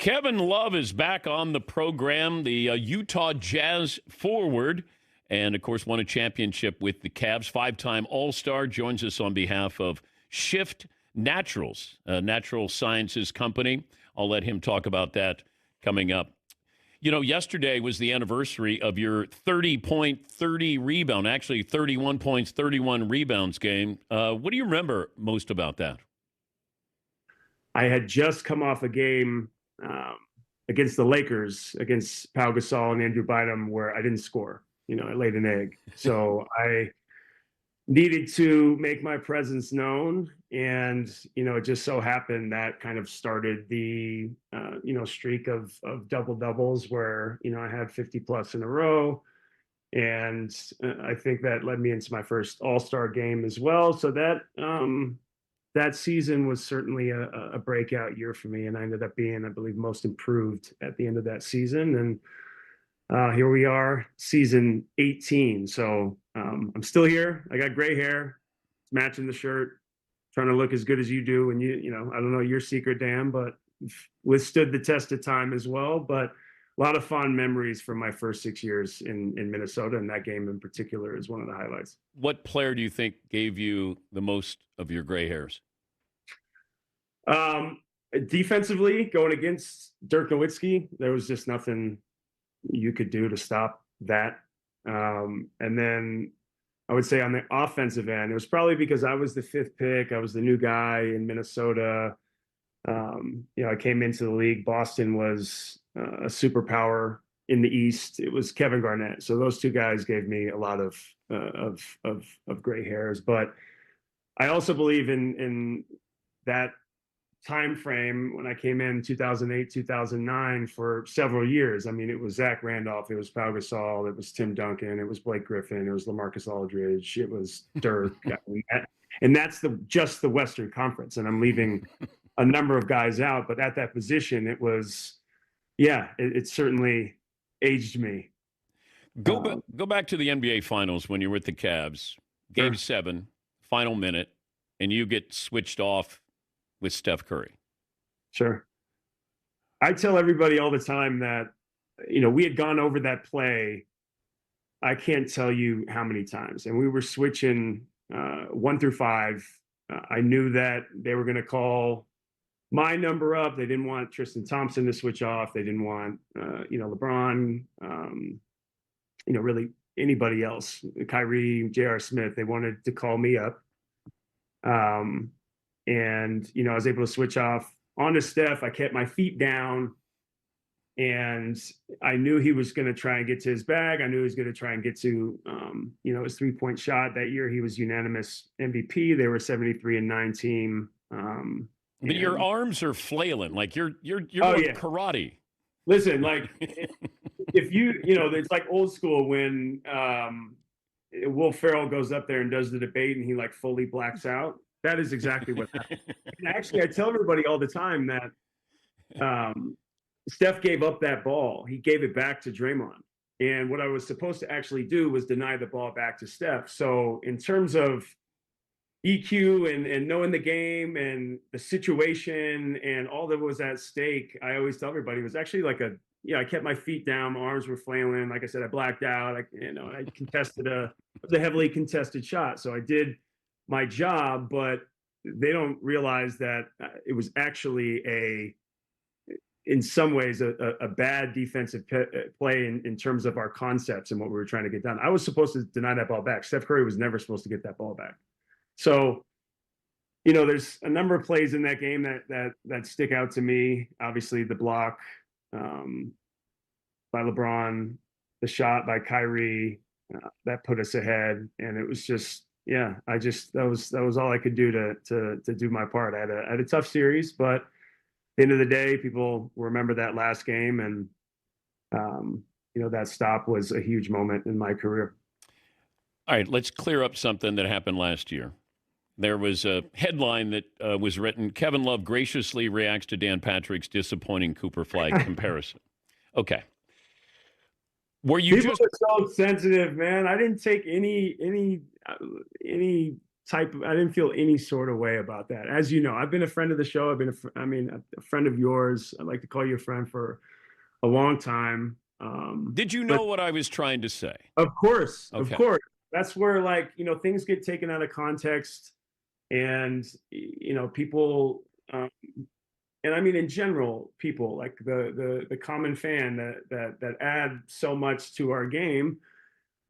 Kevin Love is back on the program, the Utah Jazz forward, and of course won a championship with the Cavs. Five-time All-Star, joins us on behalf of Shift Naturals, a natural sciences company. I'll let him talk about that coming up. You know, yesterday was the anniversary of your 30-point, 30 rebound, actually 31 points, 31 rebounds game. What do you remember most about that? I had just come off a game against the Lakers, against Pau Gasol and Andrew Bynum, where I didn't score. I laid an egg. So I needed to make my presence known. And, it just so happened that kind of started the, streak of double doubles where, I had 50 plus in a row. And I think that led me into my first All-Star game as well. So that season was certainly a breakout year for me, and I ended up being, I believe, most improved at the end of that season. And here we are, season 18. So I'm still here. I got gray hair, matching the shirt, trying to look as good as you do. And I don't know your secret, Dan, but withstood the test of time as well. But a lot of fond memories from my first 6 years in Minnesota, and that game in particular is one of the highlights. What player do you think gave you the most of your gray hairs? Defensively, going against Dirk Nowitzki, there was just nothing you could do to stop that. And then I would say on the offensive end, it was probably because I was the fifth pick. I was the new guy in Minnesota. I came into the league. Boston was a superpower in the East. It was Kevin Garnett. So those two guys gave me a lot of gray hairs. But I also believe in that time frame when I came in 2008, 2009 for several years. I mean, it was Zach Randolph, it was Pau Gasol, it was Tim Duncan, it was Blake Griffin, it was LaMarcus Aldridge, it was Dirk. And that's just the Western Conference. And I'm leaving a number of guys out, but at that position, it was, it certainly aged me. Go back to the NBA Finals when you were with the Cavs, Game 7, final minute, and you get switched off with Steph Curry. Sure. I tell everybody all the time that, we had gone over that play. I can't tell you how many times. And we were switching 1 through 5. I knew that they were going to call my number up. They didn't want Tristan Thompson to switch off. They didn't want, LeBron, really anybody else, Kyrie, J.R. Smith. They wanted to call me up. And, I was able to switch off onto Steph. I kept my feet down, and I knew he was going to try and get to his bag. I knew he was going to try and get to, his 3-point shot. That year, he was unanimous MVP. They were 73-9 team. But your arms are flailing like you're doing karate. Listen, like if it's like old school when Will Ferrell goes up there and does the debate and he like fully blacks out. That is exactly what happened. And actually, I tell everybody all the time that Steph gave up that ball. He gave it back to Draymond. And what I was supposed to actually do was deny the ball back to Steph. So in terms of EQ and knowing the game and the situation and all that was at stake, I always tell everybody it was actually like I kept my feet down, my arms were flailing. Like I said, I blacked out. I contested it was a heavily contested shot. So I did my job, but they don't realize that it was actually in some ways a bad defensive play in terms of our concepts and what we were trying to get done. I was supposed to deny that ball back. Steph Curry was never supposed to get that ball back. So, there's a number of plays in that game that stick out to me. Obviously, the block by LeBron, the shot by Kyrie that put us ahead, and it was just. Yeah, that was all I could do to do my part. I had a tough series, but at the end of the day, people remember that last game, and that stop was a huge moment in my career. All right, let's clear up something that happened last year. There was a headline that was written: Kevin Love graciously reacts to Dan Patrick's disappointing Cooper Flag comparison. Okay. Were you People are so sensitive, man. I didn't take any I didn't feel any sort of way about that. As you know, I've been a friend of the show. I've been a friend of yours. I like to call you a friend for a long time. Did you But know what I was trying to say? of course, of Okay. course, that's where, like, things get taken out of context, and people, and I mean in general, people like the common fan that add so much to our game,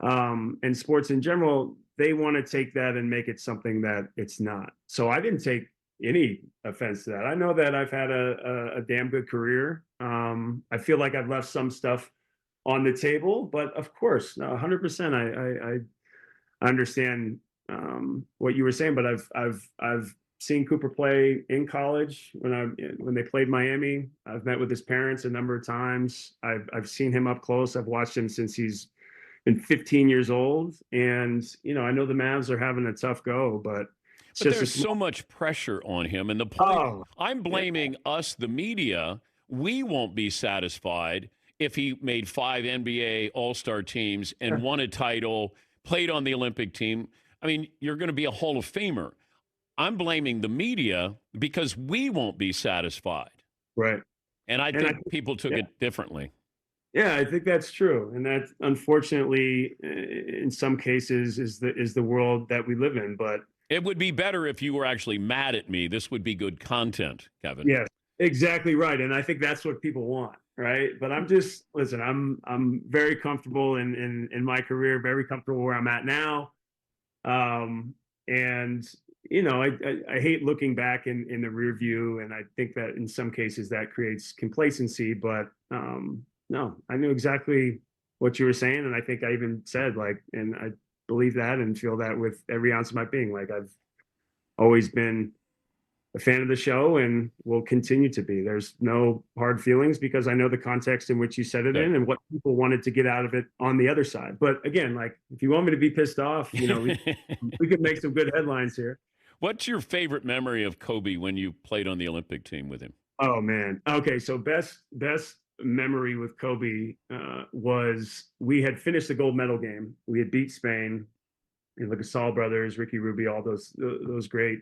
and sports in general, they want to take that and make it something that it's not. So I didn't take any offense to that. I know that I've had a damn good career. I feel like I've left some stuff on the table, but of course, 100%. I understand what you were saying, but I've seen Cooper play in college when they played Miami. I've met with his parents a number of times. I've seen him up close. I've watched him since he's been 15 years old, and I know the Mavs are having a tough go, but it's But just a there's so small. much pressure on him. And the point, Oh, I'm yeah, blaming us, the media. We won't be satisfied if he made 5 NBA All Star teams and won a title, played on the Olympic team. I mean, you're going to be a Hall of Famer. I'm blaming the media because we won't be satisfied. right. And I And I think people took yeah, it differently. yeah, I think that's true, and that unfortunately, in some cases, is the world that we live in. But It would be better if you were actually mad at me. This would be good content, Kevin. yes, exactly right, and I think that's what people want, right? But listen. I'm very comfortable in my career, very comfortable where I'm at now, and I hate looking back in the rear view, and I think that in some cases that creates complacency. But no, I knew exactly what you were saying, and I think I even said, like, and I believe that and feel that with every ounce of my being. Like, I've always been a fan of the show and will continue to be. There's no hard feelings because I know the context in which you said it Good. in and what people wanted to get out of it on the other side. But again, like, if you want me to be pissed off, we could make some good headlines here. What's your favorite memory of Kobe when you played on the Olympic team with him? Oh man. Okay, so best memory with Kobe was we had finished the gold medal game. We had beat Spain. The Gasol brothers, Ricky Rubio, all those great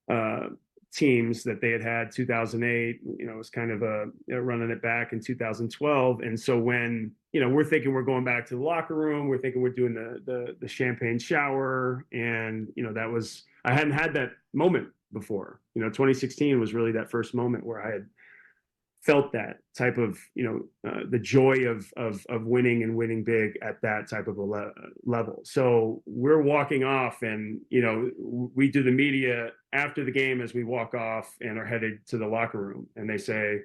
uh, teams that they had 2008. It was kind of running it back in 2012. And so when we're thinking we're going back to the locker room, we're thinking we're doing the champagne shower, and that was I hadn't had that moment before. 2016 was really that first moment where I had felt that type of the joy of winning and winning big at that type of a level. So we're walking off, and we do the media after the game as we walk off and are headed to the locker room, and they say,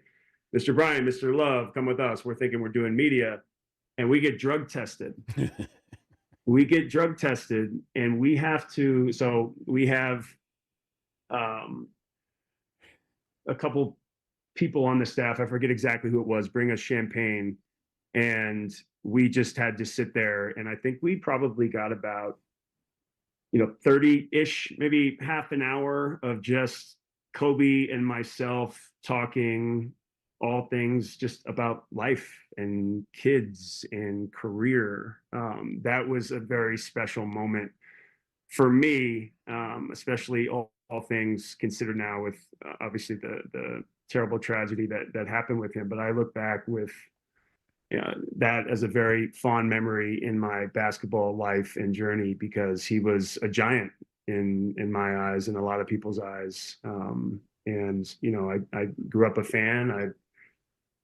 "Mr. Bryan, Mr. Love, come with us." We're thinking we're doing media, and we get drug tested. And we have to. So we have um, a couple people on the staff, I forget exactly who it was, bring us champagne. And we just had to sit there. And I think we probably got about, 30-ish, maybe half an hour of just Kobe and myself talking all things just about life and kids and career. That was a very special moment for me, especially all things considered now with obviously the terrible tragedy that happened with him. But I look back with that as a very fond memory in my basketball life and journey, because he was a giant in my eyes and a lot of people's eyes. And I grew up a fan. I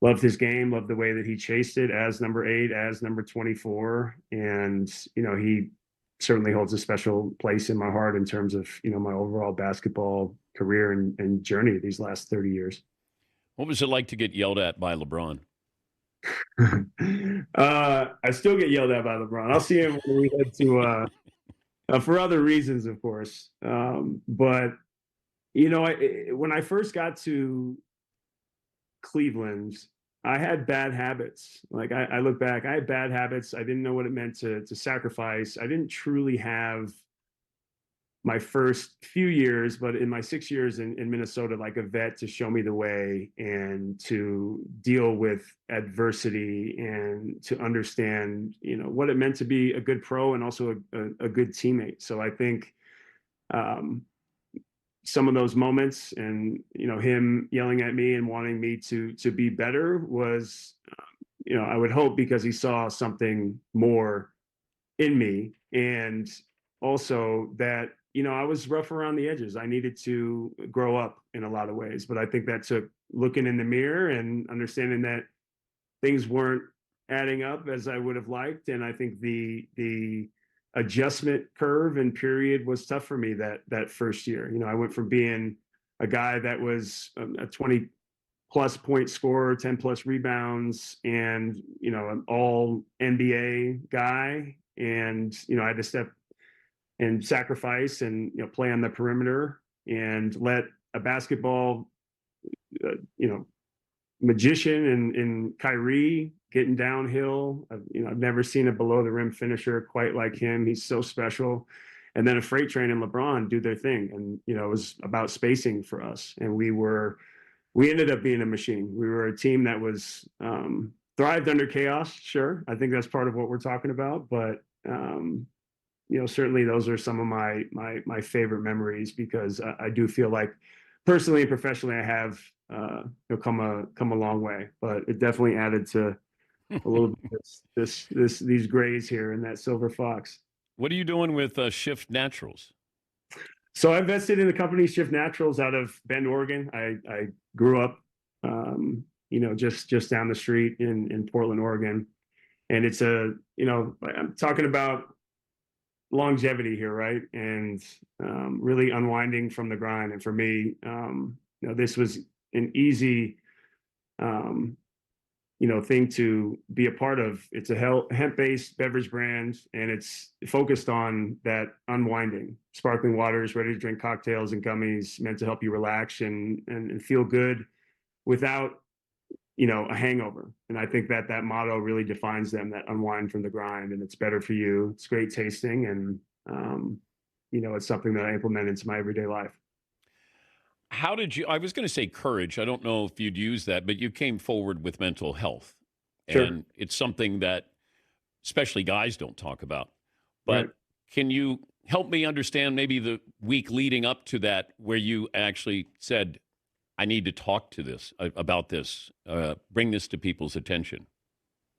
loved his game, loved the way that he chased it as number 8, as number 24, and he certainly holds a special place in my heart in terms of my overall basketball career and journey these last 30 years. What was it like to get yelled at by LeBron? I still get yelled at by LeBron. I'll see him when we head to for other reasons, of course. But when I first got to Cleveland, I had bad habits. Like, I look back, I had bad habits. I didn't know what it meant to sacrifice. I didn't truly have my first few years, but in my 6 years in Minnesota, like a vet to show me the way and to deal with adversity and to understand, what it meant to be a good pro and also a good teammate. So I think um, some of those moments, and him yelling at me and wanting me to be better was, I would hope because he saw something more in me, and also that I was rough around the edges. I needed to grow up in a lot of ways, but I think that took looking in the mirror and understanding that things weren't adding up as I would have liked. And I think the adjustment curve and period was tough for me that first year. I went from being a guy that was a 20 plus point scorer, 10 plus rebounds, and an all NBA guy. And I had to step and sacrifice and play on the perimeter and let a basketball you know magician and Kyrie getting downhill. I've never seen a below the rim finisher quite like him. He's so special. And then a freight train and LeBron do their thing. And, it was about spacing for us. And we ended up being a machine. We were a team that was thrived under chaos. Sure. I think that's part of what we're talking about. But, certainly those are some of my favorite memories, because I do feel like personally and professionally, I have come a long way, but it definitely added to a little bit these grays here in that silver fox. What are you doing with Shift Naturals? So I invested in the company Shift Naturals out of Bend, Oregon. I grew up, just down the street in Portland, Oregon, and it's I'm talking about longevity here, right? And really unwinding from the grind. And for me, this was an easy, thing to be a part of. It's a hemp-based beverage brand, and it's focused on that unwinding. Sparkling waters, ready to drink cocktails and gummies meant to help you relax and feel good without a hangover. And I think that motto really defines them, that unwind from the grind, and it's better for you. It's great tasting, and it's something that I implement into my everyday life. How did you, I was going to say courage. I don't know if you'd use that, but you came forward with mental health. Sure. And it's something that especially guys don't talk about. But Right. can you help me understand maybe the week leading up to that, where you actually said, I need to talk to this about this, bring this to people's attention?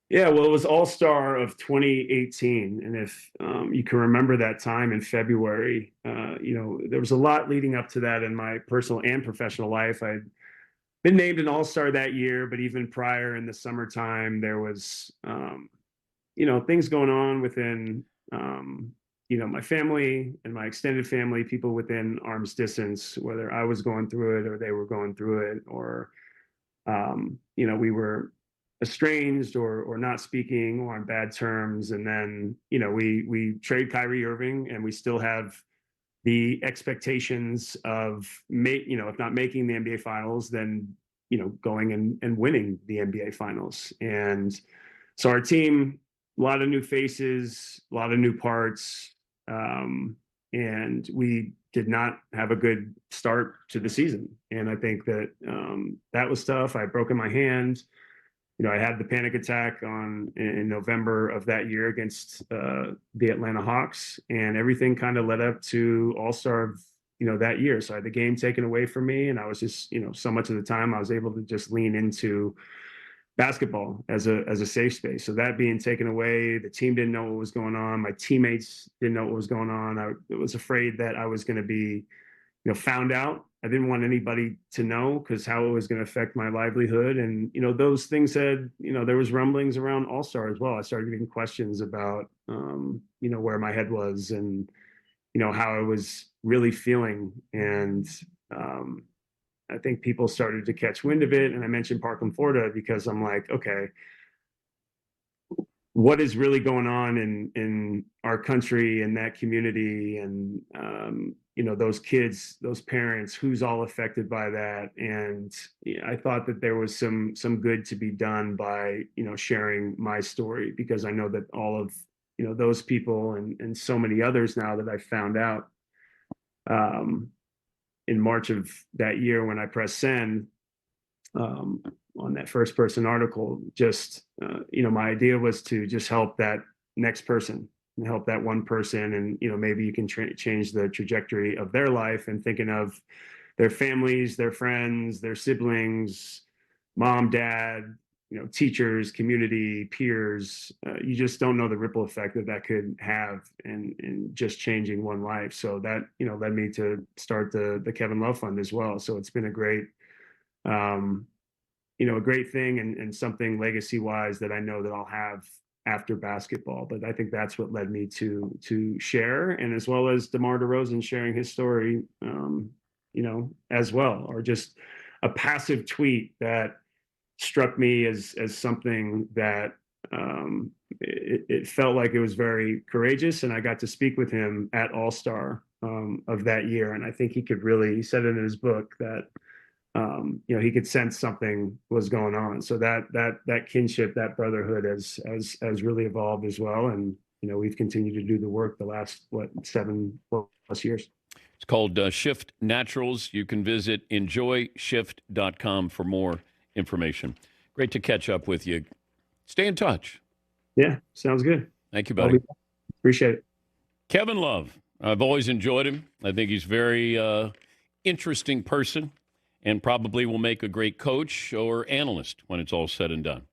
Yeah, well, it was All-Star of 2018, and if you can remember that time in February, there was a lot leading up to that in my personal and professional life. I'd been named an All-Star that year, but even prior in the summertime, there was, things going on within, my family and my extended family, people within arm's distance, whether I was going through it or they were going through it, or, we were estranged or not speaking or on bad terms. And then, we trade Kyrie Irving, and we still have the expectations of if not making the NBA finals, then, going and winning the NBA finals. And so our team, a lot of new faces, a lot of new parts. And we did not have a good start to the season. And I think that that was tough. I had broken my hand. I had the panic attack in November of that year against the Atlanta Hawks, and everything kind of led up to All-Star, that year. So I had the game taken away from me, and I was just, so much of the time I was able to just lean into basketball as a safe space. So that being taken away, the team didn't know what was going on. My teammates didn't know what was going on. I was afraid that I was going to be, found out. I didn't want anybody to know, because how it was going to affect my livelihood. And, those things had, there was rumblings around All-Star as well. I started getting questions about, where my head was, and, how I was really feeling. And I think people started to catch wind of it. And I mentioned Parkland, Florida, because I'm like, okay, what is really going on in our country and that community, and those kids, those parents, who's all affected by that. And I thought that there was some good to be done by sharing my story, because I know that all of those people and so many others now that I found out in March of that year when I pressed send on that first person article, just my idea was to just help that next person, and help that one person, and maybe you can change the trajectory of their life, and thinking of their families, their friends, their siblings, mom, dad, teachers, community, peers. You just don't know the ripple effect that could have in just changing one life. So that led me to start the Kevin Love Fund as well. So it's been a great a great thing, and something legacy wise that I know that I'll have after basketball. But I think that's what led me to share, and as well as DeMar DeRozan sharing his story, as well, or just a passive tweet that struck me as something that it felt like it was very courageous. And I got to speak with him at All-Star of that year, and I think he said it in his book that he could sense something was going on. So that kinship, that brotherhood has really evolved as well. And we've continued to do the work the last 7+ years. It's called Shift Naturals. You can visit enjoyshift.com for more information. Great to catch up with you. Stay in touch. Yeah, sounds good. Thank you, buddy. Appreciate it. Kevin Love. I've always enjoyed him. I think he's a very interesting person, and probably will make a great coach or analyst when it's all said and done.